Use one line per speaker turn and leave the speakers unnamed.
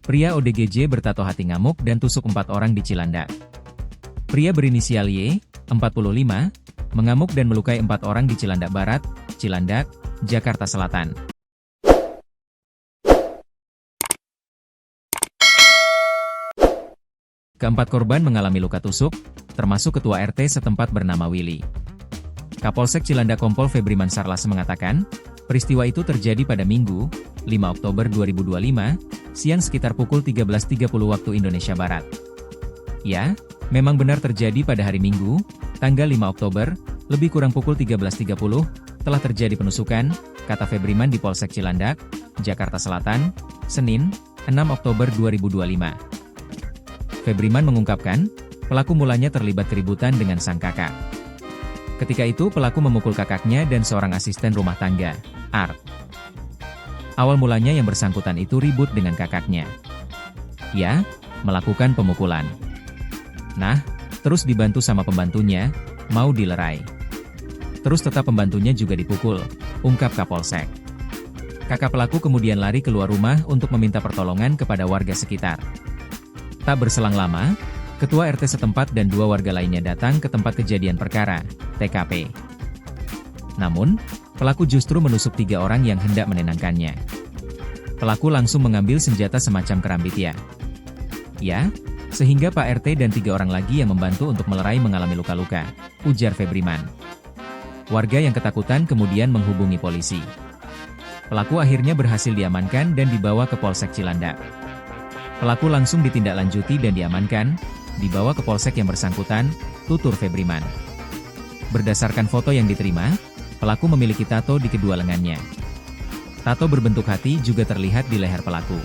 Pria ODGJ bertato hati ngamuk dan tusuk 4 orang di Cilandak. Pria berinisial Y, 45, mengamuk dan melukai 4 orang di Cilandak Barat, Cilandak, Jakarta Selatan. Keempat korban mengalami luka tusuk, termasuk ketua RT setempat bernama Willy. Kapolsek Cilandak Kompol Febriman Sarlas mengatakan, peristiwa itu terjadi pada Minggu, 5 Oktober 2025, siang sekitar pukul 13.30 waktu Indonesia Barat. Ya, memang benar terjadi pada hari Minggu, tanggal 5 Oktober, lebih kurang pukul 13.30, telah terjadi penusukan, kata Febriman di Polsek Cilandak, Jakarta Selatan, Senin, 6 Oktober 2025. Febriman mengungkapkan, pelaku mulanya terlibat keributan dengan sang kakak. Ketika itu pelaku memukul kakaknya dan seorang asisten rumah tangga, Art. Awal mulanya yang bersangkutan itu ribut dengan kakaknya. Ya, melakukan pemukulan. Nah, terus dibantu sama pembantunya, mau dilerai. Terus tetap pembantunya juga dipukul, ungkap Kapolsek. Kakak pelaku kemudian lari keluar rumah untuk meminta pertolongan kepada warga sekitar. Tak berselang lama, Ketua RT setempat dan 2 warga lainnya datang ke tempat kejadian perkara, TKP. Namun, pelaku justru menusuk 3 orang yang hendak menenangkannya. Pelaku langsung mengambil senjata semacam kerambit ya. Ya, sehingga Pak RT dan 3 orang lagi yang membantu untuk melerai mengalami luka-luka, ujar Febriman. Warga yang ketakutan kemudian menghubungi polisi. Pelaku akhirnya berhasil diamankan dan dibawa ke Polsek Cilandak. Pelaku langsung ditindaklanjuti dan diamankan, dibawa ke polsek yang bersangkutan, tutur Febriman. Berdasarkan foto yang diterima, pelaku memiliki tato di kedua lengannya. Tato berbentuk hati juga terlihat di leher pelaku.